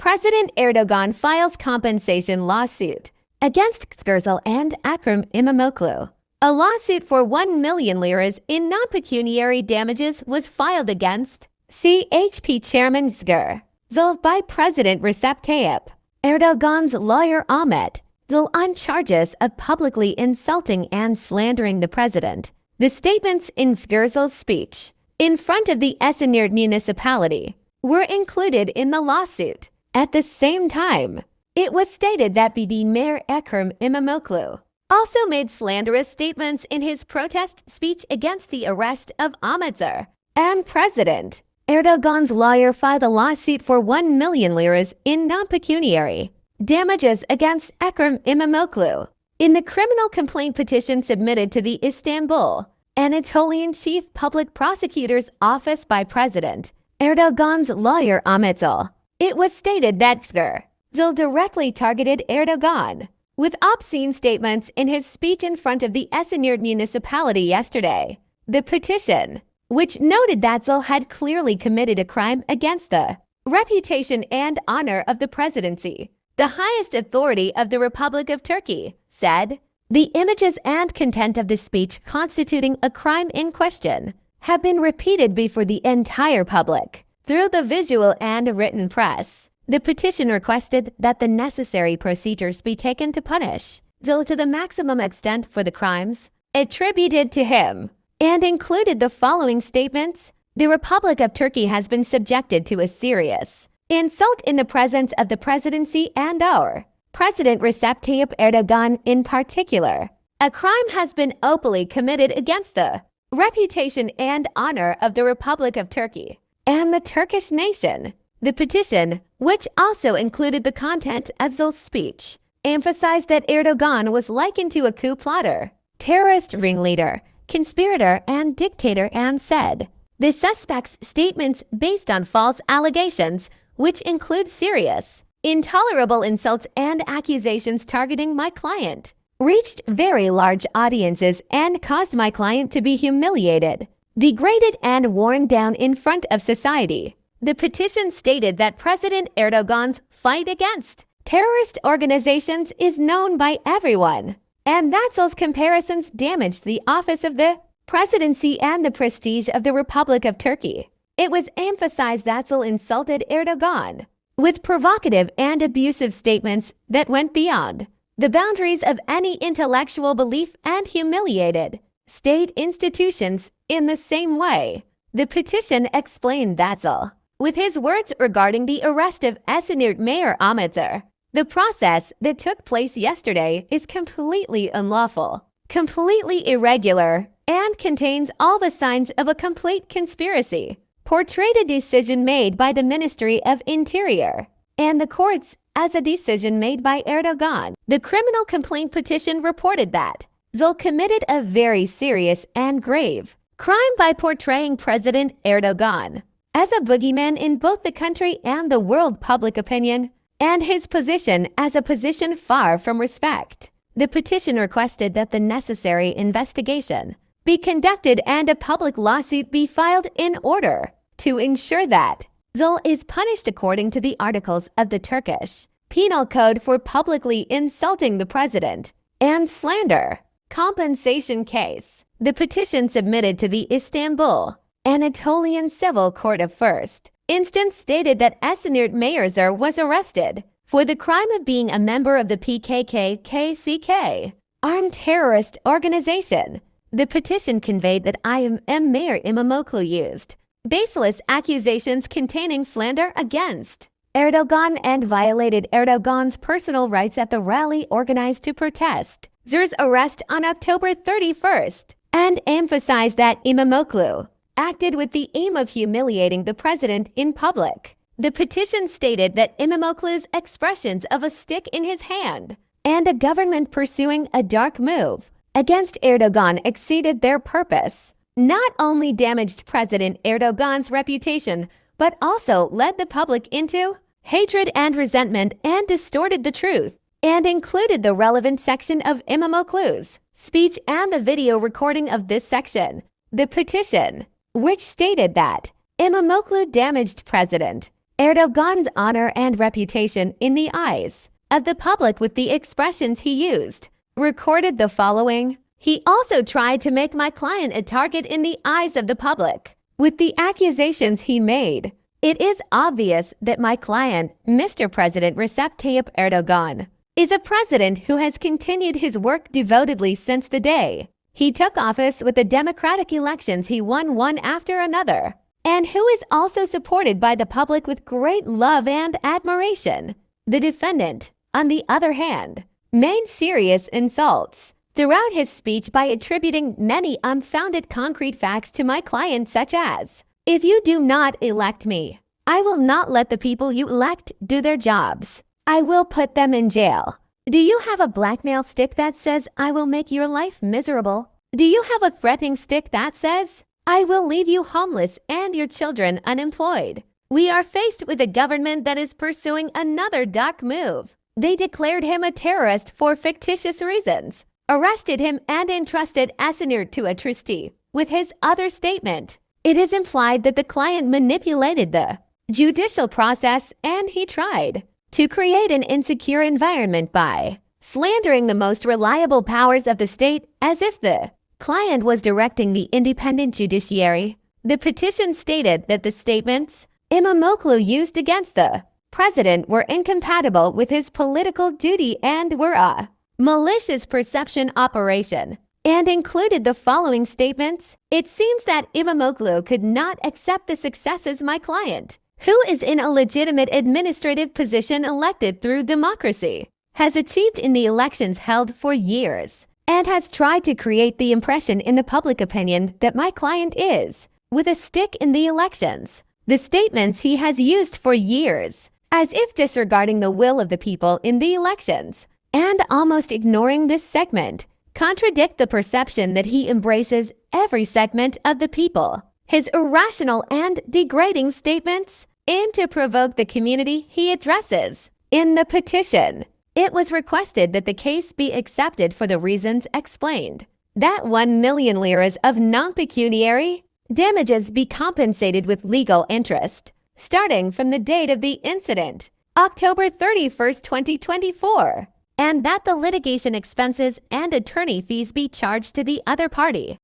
President Erdoğan files compensation lawsuit against Özgür and Ekrem İmamoğlu. A lawsuit for 1 million liras in non-pecuniary damages was filed against CHP Chairman Özgür Özel by President Recep Tayyip Erdoğan's lawyer Ahmet Özel on charges of publicly insulting and slandering the president. The statements in Özgür Özel's speech in front of the Esenyurt Municipality were included in the lawsuit. At the same time, it was stated that İBB Mayor Ekrem İmamoğlu also made slanderous statements in his protest speech against the arrest of Ahmet Özer, and President Erdogan's lawyer filed a lawsuit for 1 million liras in non-pecuniary damages against Ekrem İmamoğlu. In the criminal complaint petition submitted to the Istanbul Anatolian Chief Public Prosecutor's Office by President Erdogan's lawyer Ahmet Özel, it was stated that Özgür Özel directly targeted Erdogan with obscene statements in his speech in front of the Esenyurt Municipality yesterday. The petition, which noted that Özel had clearly committed a crime against the reputation and honor of the presidency, the highest authority of the Republic of Turkey, said, the images and content of the speech constituting a crime in question have been repeated before the entire public through the visual and written press. The petition requested that the necessary procedures be taken to punish Özel to the maximum extent for the crimes attributed to him, and included the following statements. The Republic of Turkey has been subjected to a serious insult in the presence of the presidency and our President Recep Tayyip Erdoğan in particular. A crime has been openly committed against the reputation and honor of the Republic of Turkey and the Turkish nation. The petition, which also included the content of Özel's speech, emphasized that Erdogan was likened to a coup plotter, terrorist ringleader, conspirator, and dictator, and said, the suspect's statements based on false allegations, which include serious, intolerable insults and accusations targeting my client, reached very large audiences and caused my client to be humiliated, degraded, and worn down in front of society. The petition stated that President Erdogan's fight against terrorist organizations is known by everyone, and that Özel's comparisons damaged the office of the presidency and the prestige of the Republic of Turkey. It was emphasized that Özel insulted Erdogan with provocative and abusive statements that went beyond the boundaries of any intellectual belief and humiliated state institutions in the same way. The petition explained that Özel, with his words regarding the arrest of Esenyurt Mayor Ahmet Özer, the process that took place yesterday is completely unlawful, completely irregular, and contains all the signs of a complete conspiracy, portrayed a decision made by the Ministry of Interior and the courts as a decision made by Erdogan. The criminal complaint petition reported that Özel committed a very serious and grave crime by portraying President Erdogan as a boogeyman in both the country and the world public opinion, and his position as a position far from respect. The petition requested that the necessary investigation be conducted and a public lawsuit be filed in order to ensure that Özel is punished according to the articles of the Turkish Penal Code for publicly insulting the president and slander. Compensation case. The petition submitted to the Istanbul Anatolian Civil Court of First Instance stated that Esenyurt Mayor Özer was arrested for the crime of being a member of the PKK-KCK armed terrorist organization. The petition conveyed that İBB Mayor İmamoğlu used baseless accusations containing slander against Erdogan and violated Erdogan's personal rights at the rally organized to protest Özer's arrest on October 31st, and emphasized that İmamoğlu acted with the aim of humiliating the president in public. The petition stated that İmamoğlu's expressions of a stick in his hand and a government pursuing a dark move against Erdogan exceeded their purpose, not only damaged President Erdogan's reputation, but also led the public into hatred and resentment and distorted the truth, and included the relevant section of İmamoğlu's speech and the video recording of this section. The petition, which stated that İmamoğlu damaged President Erdogan's honor and reputation in the eyes of the public with the expressions he used. Recorded the following: "He also tried to make my client a target in the eyes of the public with the accusations he made. It is obvious that my client, Mr. President Recep Tayyip Erdoğan, is a president who has continued his work devotedly since the day he took office with the democratic elections he won one after another, and who is also supported by the public with great love and admiration." The defendant, on the other hand, made serious insults throughout his speech by attributing many unfounded concrete facts to my client, such as, "If you do not elect me, I will not let the people you elect do their jobs. I will put them in jail. Do you have a blackmail stick that says I will make your life miserable? Do you have a threatening stick that says I will leave you homeless and your children unemployed? We are faced with a government that is pursuing another dark move. They declared him a terrorist for fictitious reasons, arrested him and entrusted Esenyurt to a trustee with his other statement. It is implied that the client manipulated the judicial process and he tried to create an insecure environment by slandering the most reliable powers of the state as if the client was directing the independent judiciary. The petition stated that the statements İmamoğlu used against the president were incompatible with his political duty and were a malicious perception operation, and included the following statements: "It seems that İmamoğlu could not accept the successes my client, who is in a legitimate administrative position elected through democracy, has achieved in the elections held for years, and has tried to create the impression in the public opinion that my client is with a stick in the elections. The statements he has used for years, as if disregarding the will of the people in the elections, and almost ignoring this segment, contradict the perception that he embraces every segment of the people. His irrational and degrading statements aim to provoke the community he addresses." In the petition, it was requested that the case be accepted for the reasons explained, that 1 million liras of non-pecuniary damages be compensated with legal interest, starting from the date of the incident, October 31st, 2024, and that the litigation expenses and attorney fees be charged to the other party.